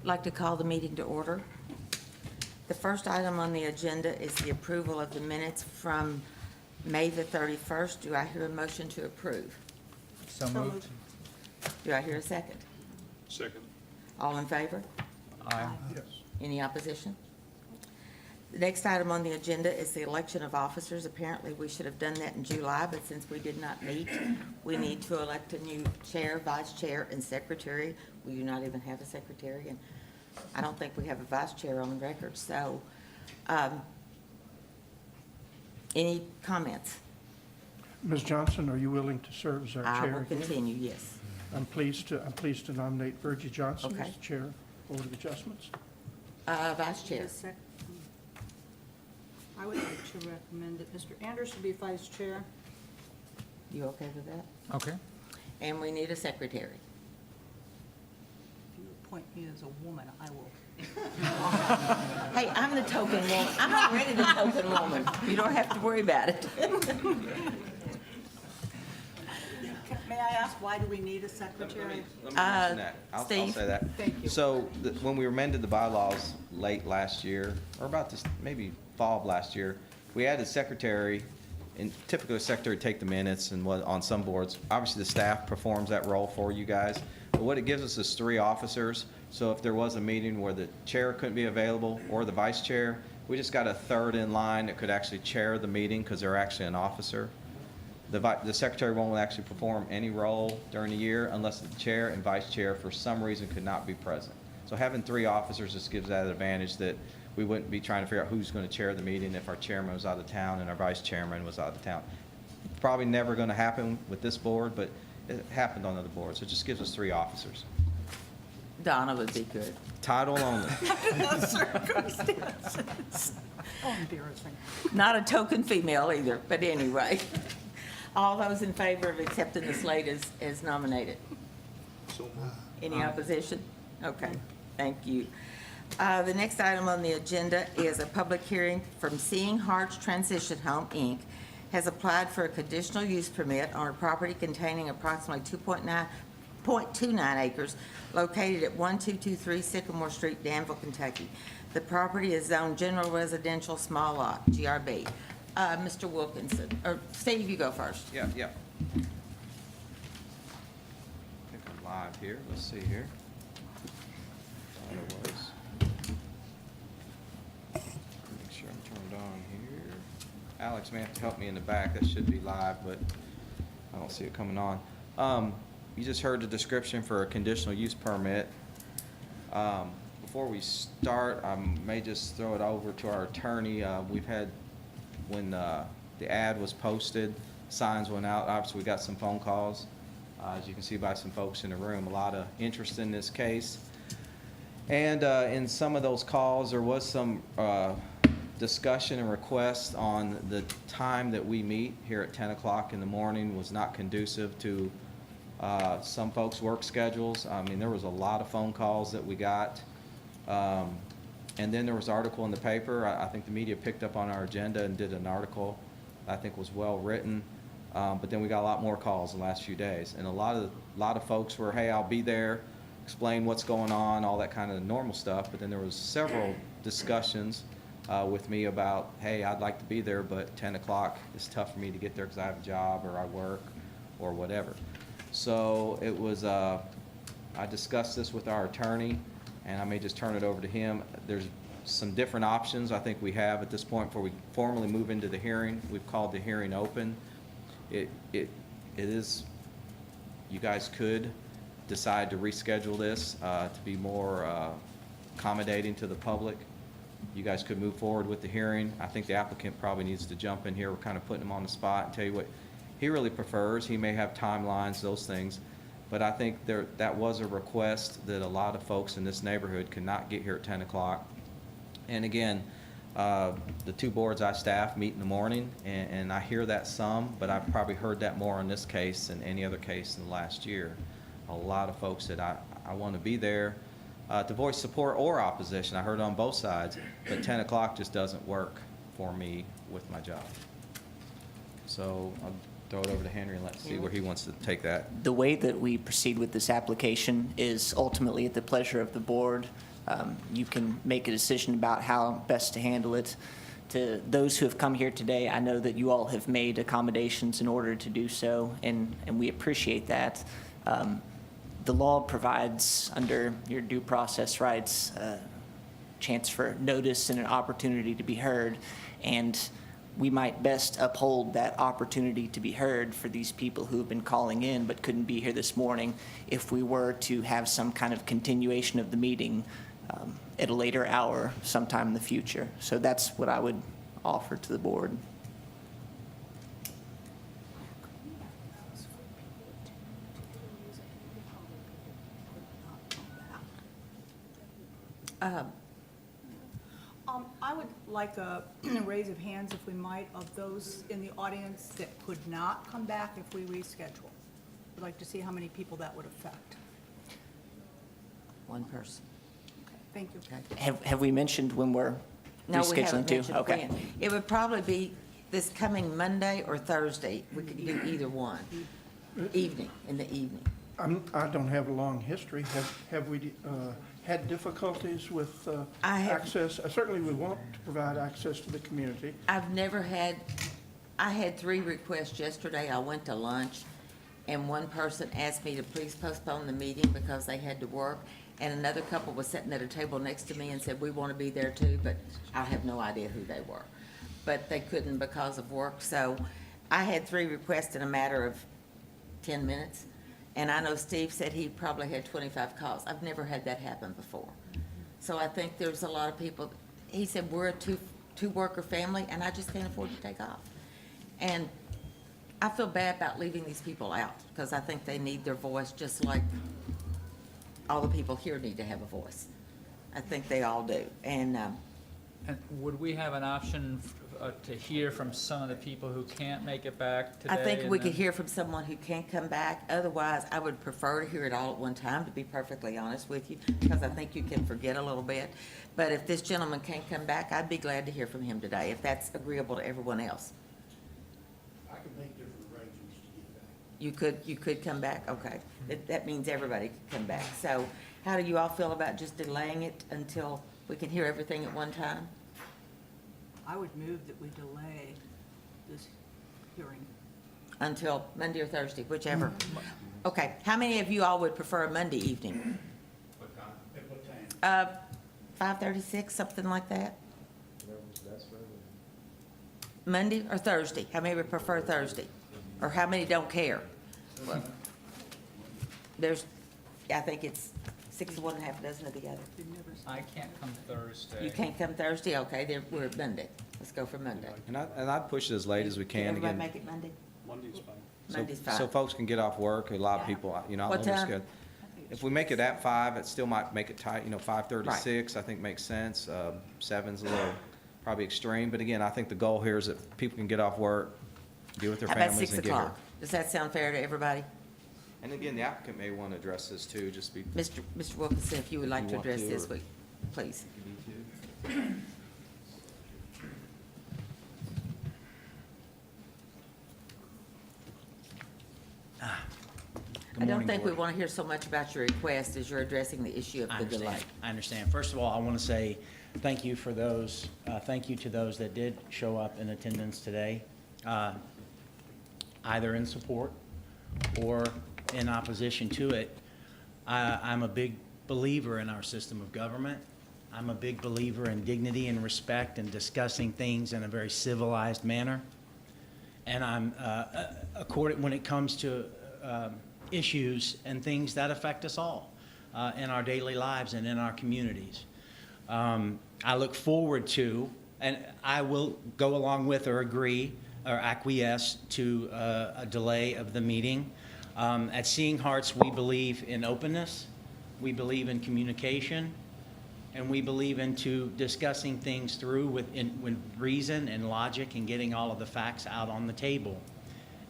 like to call the meeting to order. The first item on the agenda is the approval of the minutes from May the 31st. Do I hear a motion to approve? So moved. Do I hear a second? Second. All in favor? Aye. Yes. Any opposition? The next item on the agenda is the election of officers. Apparently, we should have done that in July, but since we did not meet, we need to elect a new chair, vice chair, and secretary. We do not even have a secretary, and I don't think we have a vice chair on the record. So, any comments? Ms. Johnson, are you willing to serve as our I chair will again? continue, yes. I'm pleased to nominate Virgie Johnson Okay. as chair Board of Adjustments. Vice chair. I would like to recommend that Mr. Anderson be vice chair. You okay with that? Okay. And we need a secretary. If you appoint me as a woman, I will. Hey, I'm the token woman. I'm already the token woman. You don't have to worry about it. May I ask, why do we need a secretary? Let me mention that. I'll Steve? say that. Thank you. So when we amended the bylaws late last year, or about this, maybe fall of last year, we added secretary, and typically a secretary would take the minutes and what, on some boards. Obviously, the staff performs that role for you guys. But what it gives us is 3 officers. So if there was a meeting where the chair couldn't be available or the vice chair, we just got a third in line that could actually chair the meeting because they're actually an officer. The secretary won't actually perform any role during the year unless the chair and vice chair for some reason could not be present. So having 3 officers just gives that advantage that we wouldn't be trying to figure out who's going to chair the meeting if our chairman was out of town and our vice chairman was out of town. Probably never going to happen with this board, but it happened on other boards. So it just gives us 3 officers. Donna would be good. Title only. No circumstances. Oh, embarrassing. Not a token female either, but anyway. All those in favor of accepting the slate as nominated? So moved. Any opposition? Okay, thank you. The next item on the agenda is a public hearing from Seeing Hearts Transition Home, Inc. has applied for a conditional use permit on a property containing approximately 2.29 acres located at 1223 Sycamore Street, Danville, Kentucky. The property is zoned general residential small lot, GRB. Mr. Wilkinson, or Steve, you go first. Yeah. I think I'm live here. Let's see here. Thought it was. Make sure I'm turned on here. Alex may have to help me in the back. That should be live, but I don't see it coming on. You just heard the description for a conditional use permit. Before we start, I may just throw it over to our attorney. We've had, when the ad was posted, signs went out. Obviously, we got some phone calls. As you can see by some folks in the room, a lot of interest in this case. And in some of those calls, there was some discussion and request on the time that we meet here at 10 o'clock in the morning was not conducive to some folks' work schedules. I mean, there was a lot of phone calls that we got. And then there was an article in the paper. I think the media picked up on our agenda and did an article I think was well written. But then we got a lot more calls the last few days. And a lot of folks were, hey, I'll be there, explain what's going on, all that kind of normal stuff. But then there was several discussions with me about, hey, I'd like to be there, but 10 o'clock is tough for me to get there because I have a job or I work or whatever. So it was, I discussed this with our attorney, and I may just turn it over to him. There's some different options I think we have at this point before we formally move into the hearing. We've called the hearing open. It is, you guys could decide to reschedule this to be more accommodating to the public. You guys could move forward with the hearing. I think the applicant probably needs to jump in here. We're kind of putting him on the spot and tell you what he really prefers. He may have timelines, those things. But I think that was a request that a lot of folks in this neighborhood could not get here at 10 o'clock. And again, the 2 boards I staff meet in the morning, and I hear that some, but I've probably heard that more in this case than any other case in the last year. A lot of folks that I want to be there to voice support or opposition. I heard it on both sides, but 10 o'clock just doesn't work for me with my job. So I'll throw it over to Henry and let's see where he wants to take that. The way that we proceed with this application is ultimately at the pleasure of the board. you can make a decision about how best to handle it. To those who have come here today, I know that you all have made accommodations in order to do so, and we appreciate that. The law provides, under your due process rights, chance for notice and an opportunity to be heard, and we might best uphold that opportunity to be heard for these people who have been calling in but couldn't be here this morning if we were to have some kind of continuation of the meeting at a later hour sometime in the future. So that's what I would offer to the board. I would like a raise of hands, if we might, of those in the audience that could not come back if we reschedule. I'd like to see how many people that would affect. One person. Thank you. Okay. Have we mentioned when we're No, we rescheduling haven't to? mentioned Okay. when. It would probably be this coming Monday or Thursday. We could do either one. Evening, in the evening. I don't have a long history. Have we had difficulties with I have- access? Certainly, we want to provide access to the community. I've never had, I had 3 requests yesterday. I went to lunch, and one person asked me to please postpone the meeting because they had to work, and another couple was sitting at a table next to me and said, we want to be there too, but I have no idea who they were. But they couldn't because of work, so I had 3 requests in a matter of 10 minutes, and I know Steve said he probably had 25 calls. I've never had that happen before. So I think there's a lot of people, he said, we're a two-worker family, and I just can't afford to take off. And I feel bad about leaving these people out, because I think they need their voice just like all the people here need to have a voice. I think they all do. And And would we have an option to hear from some of the people who can't make it back today? I think and we could then- hear from someone who can't come back. Otherwise, I would prefer to hear it all at one time, to be perfectly honest with you, because I think you can forget a little bit. But if this gentleman can't come back, I'd be glad to hear from him today, if that's agreeable to everyone else. I can make different arrangements to get back. You could come back? Okay. That means everybody could come back. So how do you all feel about just delaying it until we can hear everything at one time? I would move that we delay this hearing. Until Monday or Thursday, whichever. Okay, how many of you all would prefer a Monday evening? At what time? 5:36, something like that? Monday or Thursday? How many would prefer Thursday? Or how many don't care? Well, there's, I think it's 6 of one, half a dozen of the other. I can't come Thursday. You can't come Thursday? Okay, then we're at Monday. Let's go for Monday. And I'd push it as late as we can. Everybody Again, make it Monday? Monday's fine. Monday's so fine. folks can get off work. A lot of people, you know, I What don't know time? good. If we make it at 5, it still might make it tight, you know, 5:36, I think makes sense. 7's a little probably extreme, but again, I think the goal here is that people can get off work, deal with their How about families 6 and get here. o'clock? Does that sound fair to everybody? And again, the applicant may want to address this too, just be. Mr. Wilkinson, if you would like You to want address to, this, or- please. I don't think we want to hear so much about your request as you're addressing the issue of I the delay. understand. I understand. First of all, I want to say thank you for those, thank you to those that did show up in attendance today, either in support or in opposition to it. I'm a big believer in our system of government. I'm a big believer in dignity and respect and discussing things in a very civilized manner. And I'm, when it comes to issues and things that affect us all in our daily lives and in our communities. I look forward to, and I will go along with or agree or acquiesce to a delay of the meeting. At Seeing Hearts, we believe in openness, we believe in communication, and we believe into discussing things through with reason and logic and getting all of the facts out on the table.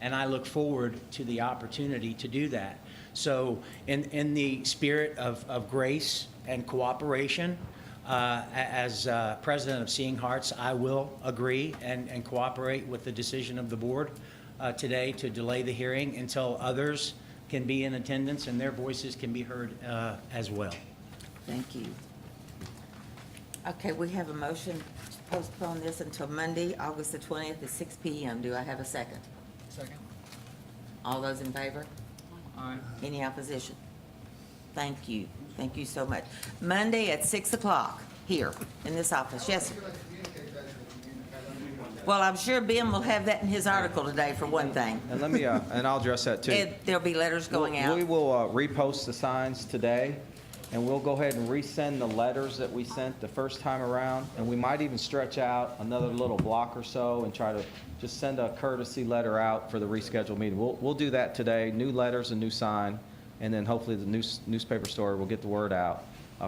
And I look forward to the opportunity to do that. So in the spirit of grace and cooperation, as president of Seeing Hearts, I will agree and cooperate with the decision of the board today to delay the hearing until others can be in attendance and their voices can be heard as well. Thank you. Okay, we have a motion to postpone this until Monday, August the 20th at 6 PM. Do I have a second? Second? All those in favor? Aye. Any opposition? Thank you. Thank you so much. Monday at 6 o'clock here in this office. Yes, sir. Well, I'm sure Ben will have that in his article today for one thing. And let me, and I'll address that too. There'll be letters going out. We will repost the signs today, and we'll go ahead and resend the letters that we sent the first time around, and we might even stretch out another little block or so and try to just send a courtesy letter out for the rescheduled meeting. We'll do that today, new letters and new sign, and then hopefully the newspaper store will get the word out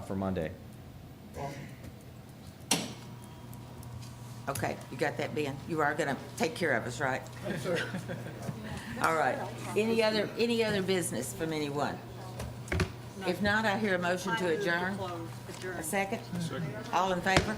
for Monday. Okay, you got that, Ben? You are gonna take care of us, right? Yes, sir. All right. Any other business from anyone? If not, I hear a motion to adjourn. A second? Second. All in favor?